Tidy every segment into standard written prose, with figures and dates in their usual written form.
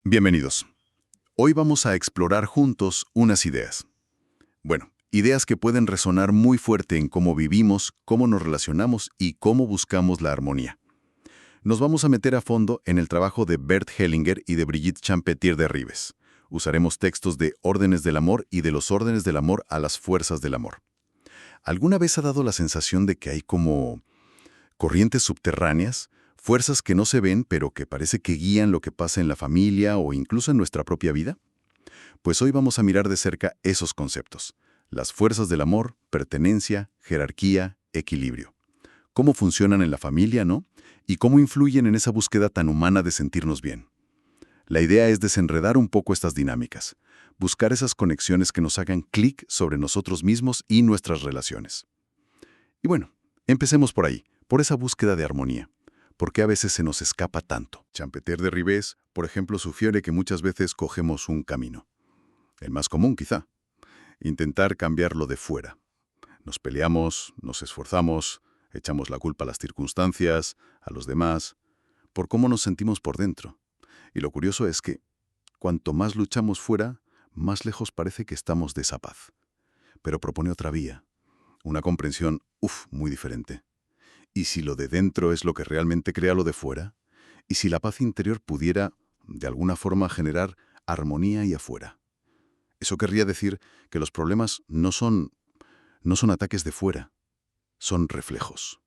Bienvenidos. Hoy vamos a explorar juntos unas ideas. Bueno, ideas que pueden resonar muy fuerte en cómo vivimos, cómo nos relacionamos y cómo buscamos la armonía. Nos vamos a meter a fondo en el trabajo de Bert Hellinger y de Brigitte Champetier de Ribes. Usaremos textos de Órdenes del Amor y de los órdenes del amor a las fuerzas del amor. ¿Alguna vez ha dado la sensación de que hay como corrientes subterráneas, fuerzas que no se ven pero que parece que guían lo que pasa en la familia o incluso en nuestra propia vida? Pues hoy vamos a mirar de cerca esos conceptos. Las fuerzas del amor, pertenencia, jerarquía, equilibrio. Cómo funcionan en la familia, ¿no? Y cómo influyen en esa búsqueda tan humana de sentirnos bien. La idea es desenredar un poco estas dinámicas, buscar esas conexiones que nos hagan clic sobre nosotros mismos y nuestras relaciones. Y bueno, empecemos por ahí, por esa búsqueda de armonía. ¿Por qué a veces se nos escapa tanto? Champetier de Ribes, por ejemplo, sugiere que muchas veces cogemos un camino. El más común, quizá. Intentar cambiarlo de fuera. Nos peleamos, nos esforzamos, echamos la culpa a las circunstancias, a los demás, por cómo nos sentimos por dentro. Y lo curioso es que, cuanto más luchamos fuera, más lejos parece que estamos de esa paz. Pero propone otra vía, una comprensión, muy diferente. ¿Y si lo de dentro es lo que realmente crea lo de fuera? ¿Y si la paz interior pudiera, de alguna forma, generar armonía ahí afuera? Eso querría decir que los problemas no son ataques de fuera, son reflejos.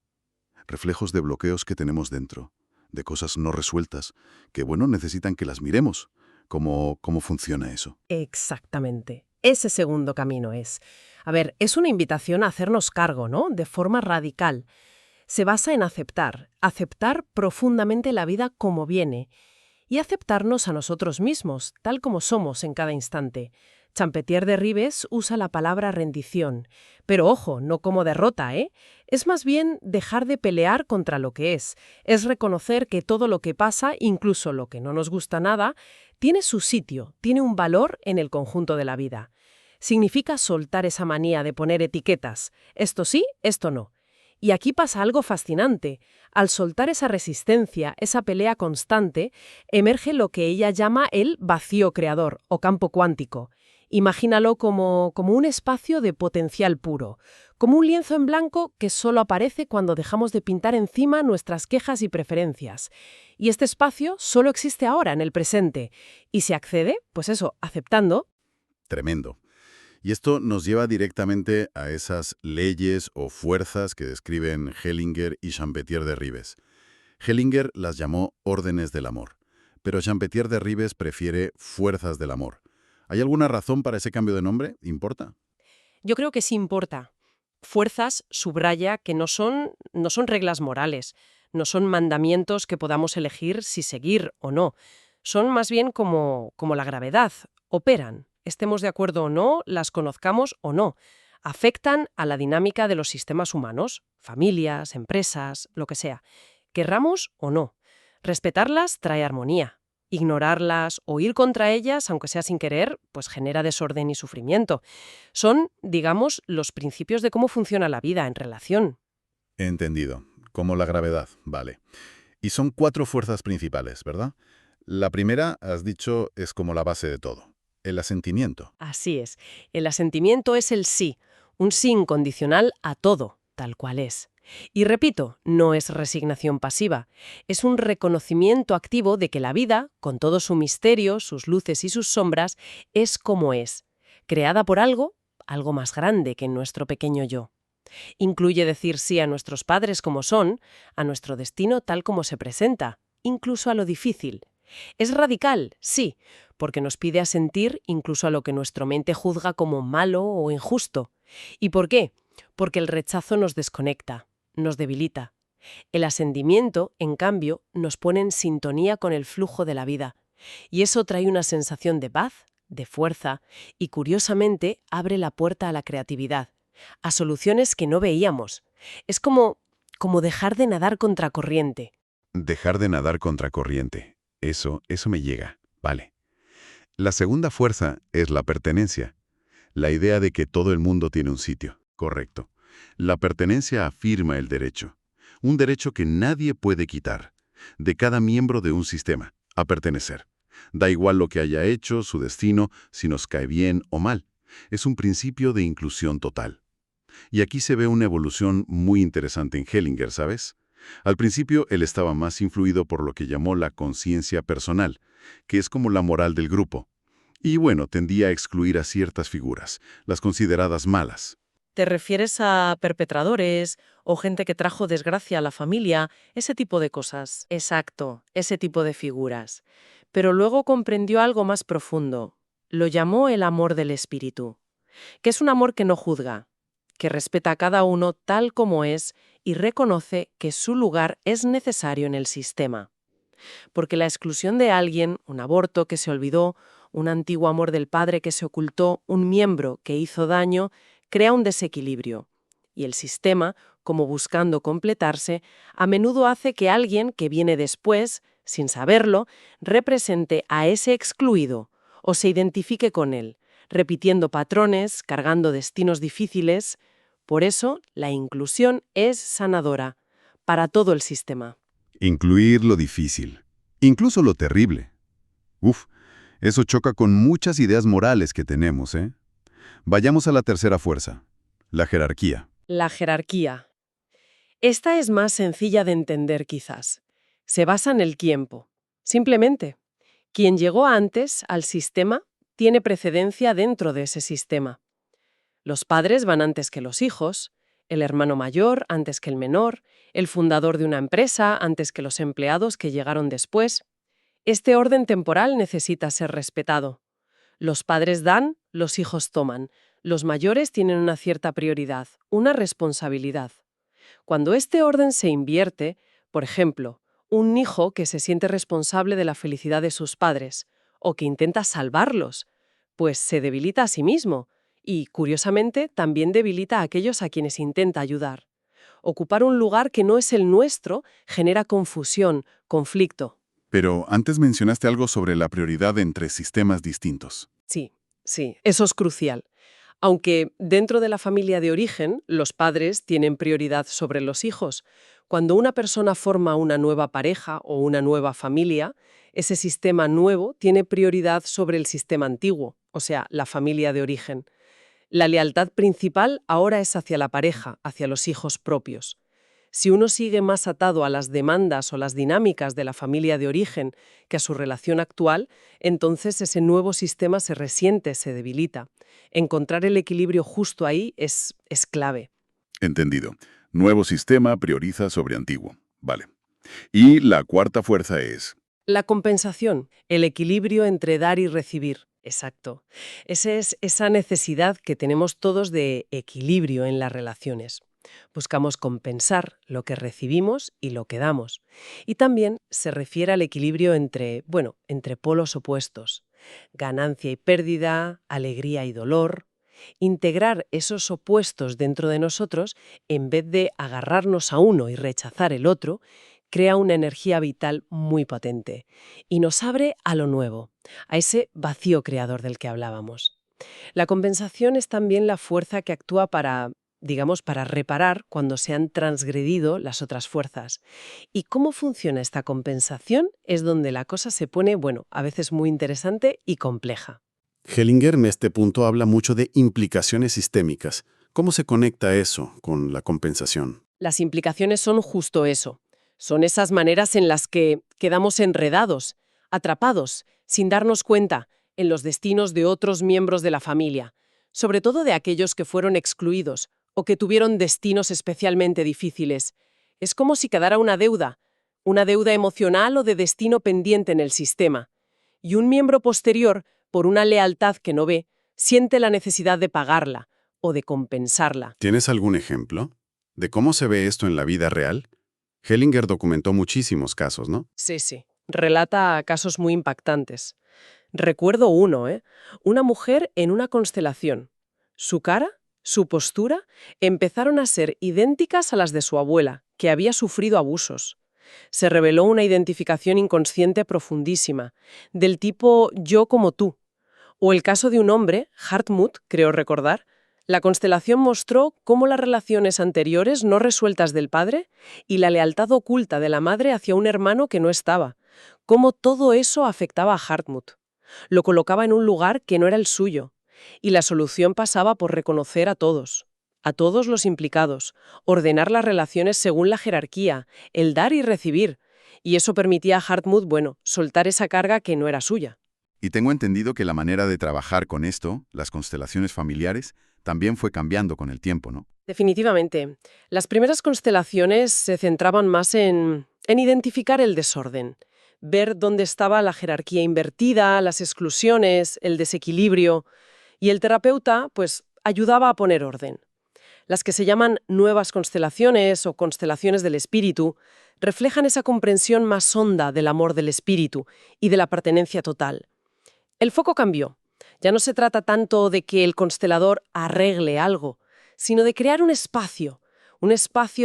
Reflejos de bloqueos que tenemos dentro, de cosas no resueltas, que, necesitan que las miremos. ¿Cómo funciona eso? Exactamente. Ese segundo camino es. A ver, es una invitación a hacernos cargo, ¿no? De forma radical. Se basa en aceptar profundamente la vida como viene y aceptarnos a nosotros mismos, tal como somos en cada instante. Champetier de Ribes usa la palabra rendición, pero ojo, no como derrota, ¿eh? Es más bien dejar de pelear contra lo que es reconocer que todo lo que pasa, incluso lo que no nos gusta nada, tiene su sitio, tiene un valor en el conjunto de la vida. Significa soltar esa manía de poner etiquetas, esto sí, esto no. Y aquí pasa algo fascinante. Al soltar esa resistencia, esa pelea constante, emerge lo que ella llama el vacío creador o campo cuántico. Imagínalo como un espacio de potencial puro, como un lienzo en blanco que solo aparece cuando dejamos de pintar encima nuestras quejas y preferencias. Y este espacio solo existe ahora, en el presente. Y se accede, pues eso, aceptando. Tremendo. Y esto nos lleva directamente a esas leyes o fuerzas que describen Hellinger y Champetier de Ribes. Hellinger las llamó órdenes del amor, pero Champetier de Ribes prefiere fuerzas del amor. ¿Hay alguna razón para ese cambio de nombre? ¿Importa? Yo creo que sí importa. Fuerzas subraya que no son reglas morales, no son mandamientos que podamos elegir si seguir o no. Son más bien como la gravedad, operan. Estemos de acuerdo o no, las conozcamos o no. Afectan a la dinámica de los sistemas humanos, familias, empresas, lo que sea. Querramos o no. Respetarlas trae armonía. Ignorarlas o ir contra ellas, aunque sea sin querer, pues genera desorden y sufrimiento. Son, digamos, los principios de cómo funciona la vida en relación. Entendido. Como la gravedad, vale. Y son 4 fuerzas principales, ¿verdad? La primera, has dicho, es como la base de todo. El asentimiento. Así es. El asentimiento es el sí, un sí incondicional a todo, tal cual es. Y repito, no es resignación pasiva, es un reconocimiento activo de que la vida, con todo su misterio, sus luces y sus sombras, es como es, creada por algo más grande que nuestro pequeño yo. Incluye decir sí a nuestros padres como son, a nuestro destino tal como se presenta, incluso a lo difícil. Es radical, sí, porque nos pide asentir incluso a lo que nuestra mente juzga como malo o injusto. ¿Y por qué? Porque el rechazo nos desconecta, nos debilita. El asentimiento, en cambio, nos pone en sintonía con el flujo de la vida. Y eso trae una sensación de paz, de fuerza, y curiosamente abre la puerta a la creatividad, a soluciones que no veíamos. Es como dejar de nadar contracorriente. Dejar de nadar contracorriente. Eso me llega. Vale. La segunda fuerza es la pertenencia. La idea de que todo el mundo tiene un sitio. Correcto. La pertenencia afirma el derecho. Un derecho que nadie puede quitar. De cada miembro de un sistema, a pertenecer. Da igual lo que haya hecho, su destino, si nos cae bien o mal. Es un principio de inclusión total. Y aquí se ve una evolución muy interesante en Hellinger, ¿sabes? Al principio él estaba más influido por lo que llamó la conciencia personal, que es como la moral del grupo. Y bueno, tendía a excluir a ciertas figuras, las consideradas malas. ¿Te refieres a perpetradores o gente que trajo desgracia a la familia? Ese tipo de cosas. Exacto, ese tipo de figuras. Pero luego comprendió algo más profundo. Lo llamó el amor del espíritu, que es un amor que no juzga, que respeta a cada uno tal como es y reconoce que su lugar es necesario en el sistema. Porque la exclusión de alguien, un aborto que se olvidó, un antiguo amor del padre que se ocultó, un miembro que hizo daño, crea un desequilibrio. Y el sistema, como buscando completarse, a menudo hace que alguien que viene después, sin saberlo, represente a ese excluido o se identifique con él, repitiendo patrones, cargando destinos difíciles. Por eso, la inclusión es sanadora para todo el sistema. Incluir lo difícil, incluso lo terrible. Uf, eso choca con muchas ideas morales que tenemos, ¿eh? Vayamos a la tercera fuerza, la jerarquía. La jerarquía. Esta es más sencilla de entender quizás. Se basa en el tiempo. Simplemente, quien llegó antes al sistema tiene precedencia dentro de ese sistema. Los padres van antes que los hijos, el hermano mayor antes que el menor, el fundador de una empresa antes que los empleados que llegaron después. Este orden temporal necesita ser respetado. Los padres dan, los hijos toman. Los mayores tienen una cierta prioridad, una responsabilidad. Cuando este orden se invierte, por ejemplo, un hijo que se siente responsable de la felicidad de sus padres o que intenta salvarlos, pues se debilita a sí mismo y, curiosamente, también debilita a aquellos a quienes intenta ayudar. Ocupar un lugar que no es el nuestro genera confusión, conflicto. Pero antes mencionaste algo sobre la prioridad entre sistemas distintos. Sí, sí, eso es crucial. Aunque dentro de la familia de origen, los padres tienen prioridad sobre los hijos. Cuando una persona forma una nueva pareja o una nueva familia, ese sistema nuevo tiene prioridad sobre el sistema antiguo, o sea, la familia de origen. La lealtad principal ahora es hacia la pareja, hacia los hijos propios. Si uno sigue más atado a las demandas o las dinámicas de la familia de origen que a su relación actual, entonces ese nuevo sistema se resiente, se debilita. Encontrar el equilibrio justo ahí es clave. Entendido. Nuevo sistema prioriza sobre antiguo. Vale. Y la cuarta fuerza es... La compensación, el equilibrio entre dar y recibir. Exacto. Esa es esa necesidad que tenemos todos de equilibrio en las relaciones. Buscamos compensar lo que recibimos y lo que damos. Y también se refiere al equilibrio entre polos opuestos. Ganancia y pérdida, alegría y dolor. Integrar esos opuestos dentro de nosotros, en vez de agarrarnos a uno y rechazar el otro, crea una energía vital muy potente y nos abre a lo nuevo, a ese vacío creador del que hablábamos. La compensación es también la fuerza que actúa para reparar cuando se han transgredido las otras fuerzas. ¿Y cómo funciona esta compensación? Es donde la cosa se pone, a veces muy interesante y compleja. Hellinger en este punto habla mucho de implicaciones sistémicas. ¿Cómo se conecta eso con la compensación? Las implicaciones son justo eso. Son esas maneras en las que quedamos enredados, atrapados, sin darnos cuenta, en los destinos de otros miembros de la familia, sobre todo de aquellos que fueron excluidos o que tuvieron destinos especialmente difíciles. Es como si quedara una deuda emocional o de destino pendiente en el sistema, y un miembro posterior, por una lealtad que no ve, siente la necesidad de pagarla o de compensarla. ¿Tienes algún ejemplo de cómo se ve esto en la vida real? Hellinger documentó muchísimos casos, ¿no? Sí. Relata casos muy impactantes. Recuerdo uno, Una mujer en una constelación. Su cara, su postura, empezaron a ser idénticas a las de su abuela, que había sufrido abusos. Se reveló una identificación inconsciente profundísima, del tipo yo como tú. O el caso de un hombre, Hartmut, creo recordar. La constelación mostró cómo las relaciones anteriores no resueltas del padre y la lealtad oculta de la madre hacia un hermano que no estaba, cómo todo eso afectaba a Hartmut. Lo colocaba en un lugar que no era el suyo. Y la solución pasaba por reconocer a todos los implicados, ordenar las relaciones según la jerarquía, el dar y recibir. Y eso permitía a Hartmut, soltar esa carga que no era suya. Y tengo entendido que la manera de trabajar con esto, las constelaciones familiares, también fue cambiando con el tiempo, ¿no? Definitivamente. Las primeras constelaciones se centraban más en identificar el desorden, ver dónde estaba la jerarquía invertida, las exclusiones, el desequilibrio, y el terapeuta, ayudaba a poner orden. Las que se llaman nuevas constelaciones o constelaciones del espíritu reflejan esa comprensión más honda del amor del espíritu y de la pertenencia total. El foco cambió. Ya no se trata tanto de que el constelador arregle algo, sino de crear un espacio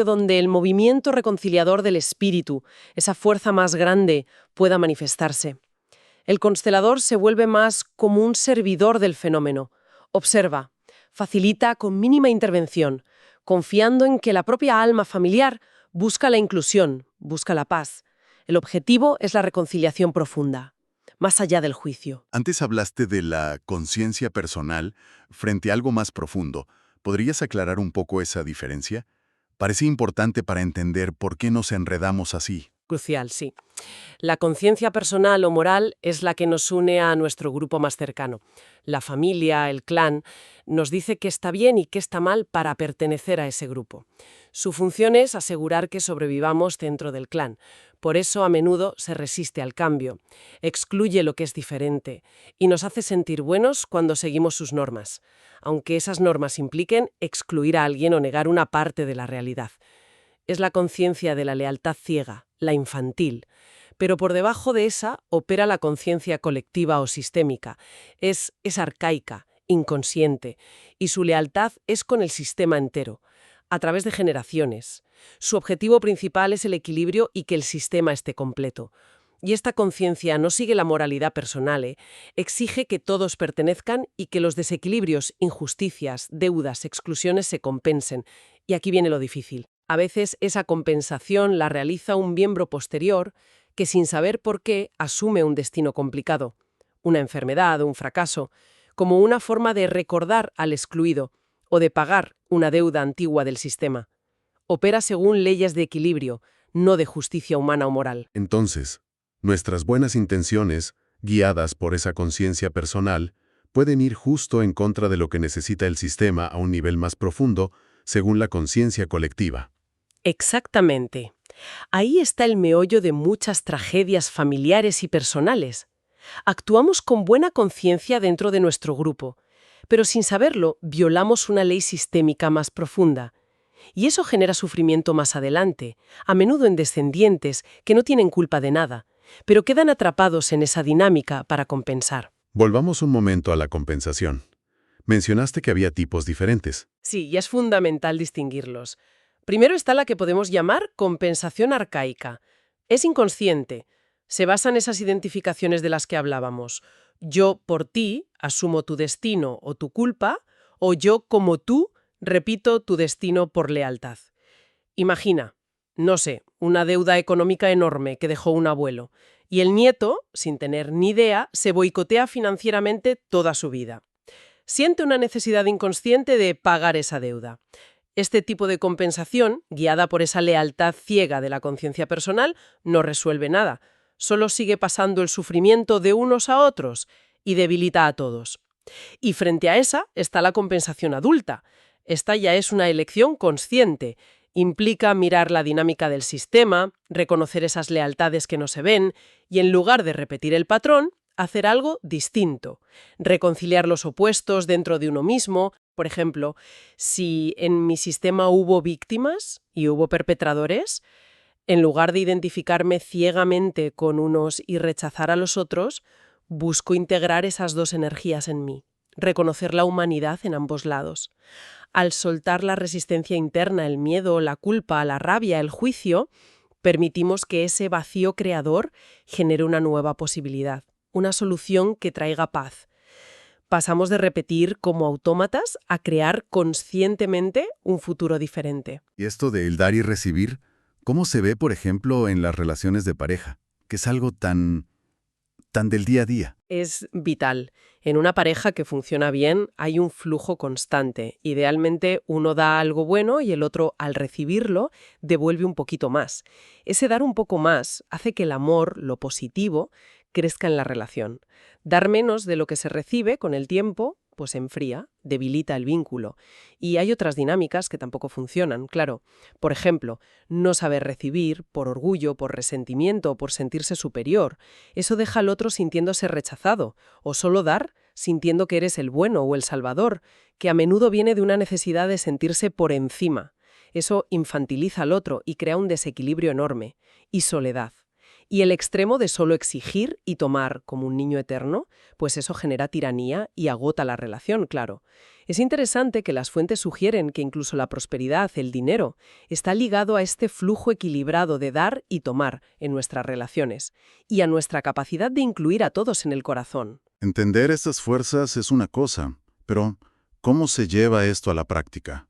donde el movimiento reconciliador del espíritu, esa fuerza más grande, pueda manifestarse. El constelador se vuelve más como un servidor del fenómeno. Observa, facilita con mínima intervención, confiando en que la propia alma familiar busca la inclusión, busca la paz. El objetivo es la reconciliación profunda, más allá del juicio. Antes hablaste de la conciencia personal frente a algo más profundo. ¿Podrías aclarar un poco esa diferencia? Parece importante para entender por qué nos enredamos así. Crucial, sí. La conciencia personal o moral es la que nos une a nuestro grupo más cercano. La familia, el clan, nos dice qué está bien y qué está mal para pertenecer a ese grupo. Su función es asegurar que sobrevivamos dentro del clan. Por eso a menudo se resiste al cambio, excluye lo que es diferente y nos hace sentir buenos cuando seguimos sus normas, aunque esas normas impliquen excluir a alguien o negar una parte de la realidad. Es la conciencia de la lealtad ciega, la infantil. Pero por debajo de esa opera la conciencia colectiva o sistémica. Es arcaica, inconsciente, y su lealtad es con el sistema entero, a través de generaciones. Su objetivo principal es el equilibrio y que el sistema esté completo. Y esta conciencia no sigue la moralidad personal, exige que todos pertenezcan y que los desequilibrios, injusticias, deudas, exclusiones se compensen. Y aquí viene lo difícil. A veces esa compensación la realiza un miembro posterior que sin saber por qué asume un destino complicado, una enfermedad o un fracaso, como una forma de recordar al excluido o de pagar una deuda antigua del sistema. Opera según leyes de equilibrio, no de justicia humana o moral. Entonces, nuestras buenas intenciones, guiadas por esa conciencia personal, pueden ir justo en contra de lo que necesita el sistema a un nivel más profundo, según la conciencia colectiva. Exactamente. Ahí está el meollo de muchas tragedias familiares y personales. Actuamos con buena conciencia dentro de nuestro grupo, pero sin saberlo violamos una ley sistémica más profunda. Y eso genera sufrimiento más adelante, a menudo en descendientes que no tienen culpa de nada, pero quedan atrapados en esa dinámica para compensar. Volvamos un momento a la compensación. Mencionaste que había tipos diferentes. Sí, y es fundamental distinguirlos. Primero está la que podemos llamar compensación arcaica. Es inconsciente. Se basa en esas identificaciones de las que hablábamos. Yo, por ti, asumo tu destino o tu culpa, o yo, como tú, repito tu destino por lealtad. Imagina, no sé, una deuda económica enorme que dejó un abuelo, y el nieto, sin tener ni idea, se boicotea financieramente toda su vida. Siente una necesidad inconsciente de pagar esa deuda. Este tipo de compensación, guiada por esa lealtad ciega de la conciencia personal, no resuelve nada. Solo sigue pasando el sufrimiento de unos a otros y debilita a todos. Y frente a esa está la compensación adulta. Esta ya es una elección consciente. Implica mirar la dinámica del sistema, reconocer esas lealtades que no se ven y, en lugar de repetir el patrón, hacer algo distinto. Reconciliar los opuestos dentro de uno mismo. Por ejemplo, si en mi sistema hubo víctimas y hubo perpetradores, en lugar de identificarme ciegamente con unos y rechazar a los otros, busco integrar esas dos energías en mí, reconocer la humanidad en ambos lados. Al soltar la resistencia interna, el miedo, la culpa, la rabia, el juicio, permitimos que ese vacío creador genere una nueva posibilidad, una solución que traiga paz. Pasamos de repetir como autómatas a crear conscientemente un futuro diferente. Y esto de el dar y recibir, ¿cómo se ve, por ejemplo, en las relaciones de pareja? que es algo tan del día a día. Es vital. En una pareja que funciona bien hay un flujo constante. Idealmente uno da algo bueno y el otro, al recibirlo, devuelve un poquito más. Ese dar un poco más hace que el amor, lo positivo, crezca en la relación. Dar menos de lo que se recibe con el tiempo, pues enfría, debilita el vínculo. Y hay otras dinámicas que tampoco funcionan, claro. Por ejemplo, no saber recibir, por orgullo, por resentimiento o por sentirse superior. Eso deja al otro sintiéndose rechazado, o solo dar sintiendo que eres el bueno o el salvador, que a menudo viene de una necesidad de sentirse por encima. Eso infantiliza al otro y crea un desequilibrio enorme. Y soledad. Y el extremo de solo exigir y tomar como un niño eterno, pues eso genera tiranía y agota la relación, claro. Es interesante que las fuentes sugieren que incluso la prosperidad, el dinero, está ligado a este flujo equilibrado de dar y tomar en nuestras relaciones, y a nuestra capacidad de incluir a todos en el corazón. Entender estas fuerzas es una cosa, pero ¿cómo se lleva esto a la práctica?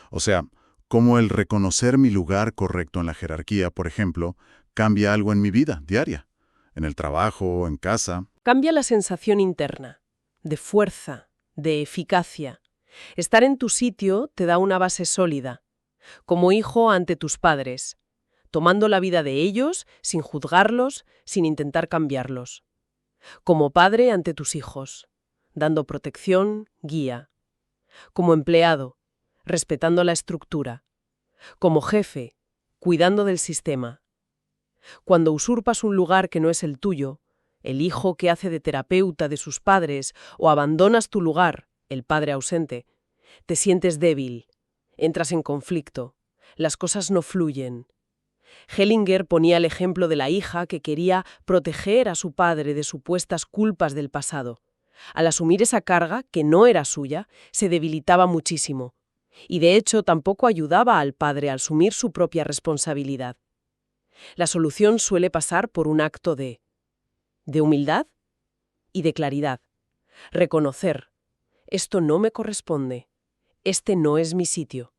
O sea, ¿cómo el reconocer mi lugar correcto en la jerarquía, por ejemplo, cambia algo en mi vida diaria? En el trabajo, en casa. Cambia la sensación interna, de fuerza, de eficacia. Estar en tu sitio te da una base sólida, como hijo ante tus padres, tomando la vida de ellos sin juzgarlos, sin intentar cambiarlos. Como padre ante tus hijos, dando protección, guía. Como empleado, respetando la estructura. Como jefe, cuidando del sistema. Cuando usurpas un lugar que no es el tuyo, el hijo que hace de terapeuta de sus padres, o abandonas tu lugar, el padre ausente, te sientes débil, entras en conflicto, las cosas no fluyen. Hellinger ponía el ejemplo de la hija que quería proteger a su padre de supuestas culpas del pasado. Al asumir esa carga, que no era suya, se debilitaba muchísimo. Y de hecho tampoco ayudaba al padre a asumir su propia responsabilidad. La solución suele pasar por un acto de humildad y de claridad. Reconocer, esto no me corresponde, este no es mi sitio.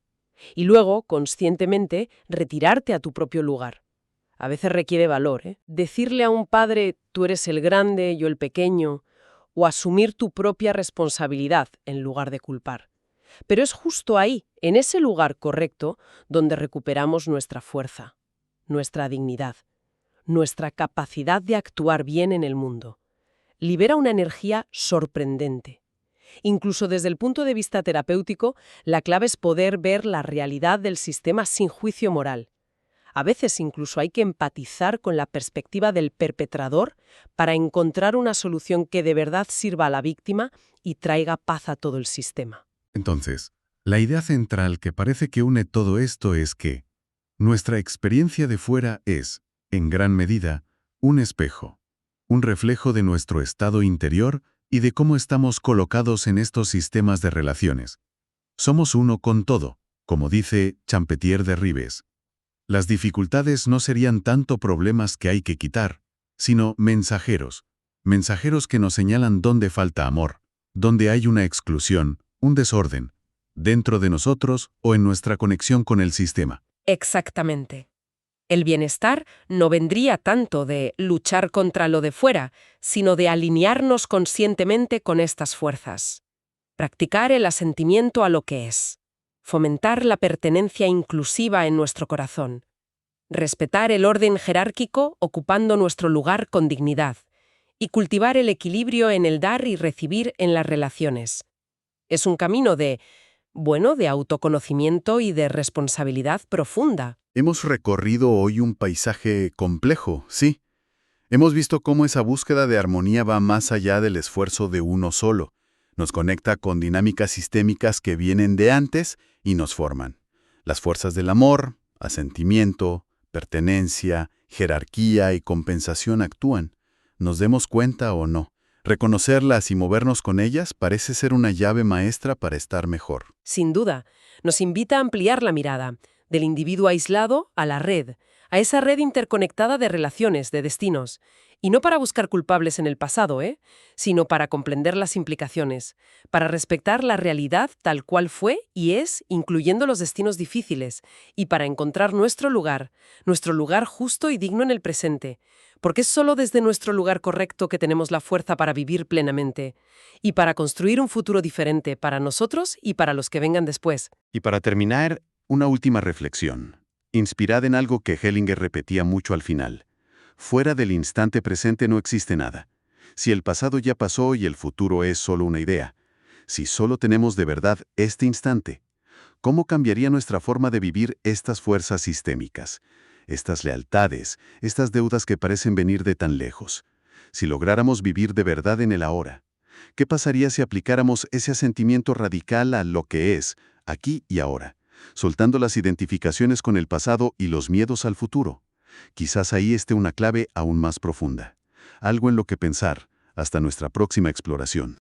Y luego, conscientemente, retirarte a tu propio lugar. A veces requiere valor, ¿eh? Decirle a un padre, tú eres el grande, yo el pequeño, o asumir tu propia responsabilidad en lugar de culpar. Pero es justo ahí, en ese lugar correcto, donde recuperamos nuestra fuerza, nuestra dignidad, nuestra capacidad de actuar bien en el mundo. Libera una energía sorprendente. Incluso desde el punto de vista terapéutico, la clave es poder ver la realidad del sistema sin juicio moral. A veces incluso hay que empatizar con la perspectiva del perpetrador para encontrar una solución que de verdad sirva a la víctima y traiga paz a todo el sistema. Entonces, la idea central que parece que une todo esto es que nuestra experiencia de fuera es, en gran medida, un espejo, un reflejo de nuestro estado interior y de cómo estamos colocados en estos sistemas de relaciones. Somos uno con todo, como dice Champetier de Ribes. Las dificultades no serían tanto problemas que hay que quitar, sino mensajeros que nos señalan dónde falta amor, dónde hay una exclusión, un desorden, dentro de nosotros o en nuestra conexión con el sistema. Exactamente. El bienestar no vendría tanto de luchar contra lo de fuera, sino de alinearnos conscientemente con estas fuerzas. Practicar el asentimiento a lo que es. Fomentar la pertenencia inclusiva en nuestro corazón. Respetar el orden jerárquico ocupando nuestro lugar con dignidad. Y cultivar el equilibrio en el dar y recibir en las relaciones. Es un camino de autoconocimiento y de responsabilidad profunda. Hemos recorrido hoy un paisaje complejo, sí. Hemos visto cómo esa búsqueda de armonía va más allá del esfuerzo de uno solo. Nos conecta con dinámicas sistémicas que vienen de antes y nos forman. Las fuerzas del amor, asentimiento, pertenencia, jerarquía y compensación actúan. Nos demos cuenta o no. Reconocerlas y movernos con ellas parece ser una llave maestra para estar mejor. Sin duda, nos invita a ampliar la mirada, del individuo aislado a la red, a esa red interconectada de relaciones, de destinos. Y no para buscar culpables en el pasado, sino para comprender las implicaciones, para respetar la realidad tal cual fue y es, incluyendo los destinos difíciles, y para encontrar nuestro lugar justo y digno en el presente, porque es solo desde nuestro lugar correcto que tenemos la fuerza para vivir plenamente y para construir un futuro diferente para nosotros y para los que vengan después. Y para terminar, una última reflexión, inspirada en algo que Hellinger repetía mucho al final. Fuera del instante presente no existe nada. Si el pasado ya pasó y el futuro es solo una idea, si solo tenemos de verdad este instante, ¿cómo cambiaría nuestra forma de vivir estas fuerzas sistémicas, estas lealtades, estas deudas que parecen venir de tan lejos? Si lográramos vivir de verdad en el ahora, ¿qué pasaría si aplicáramos ese asentimiento radical a lo que es, aquí y ahora, soltando las identificaciones con el pasado y los miedos al futuro? Quizás ahí esté una clave aún más profunda. Algo en lo que pensar, hasta nuestra próxima exploración.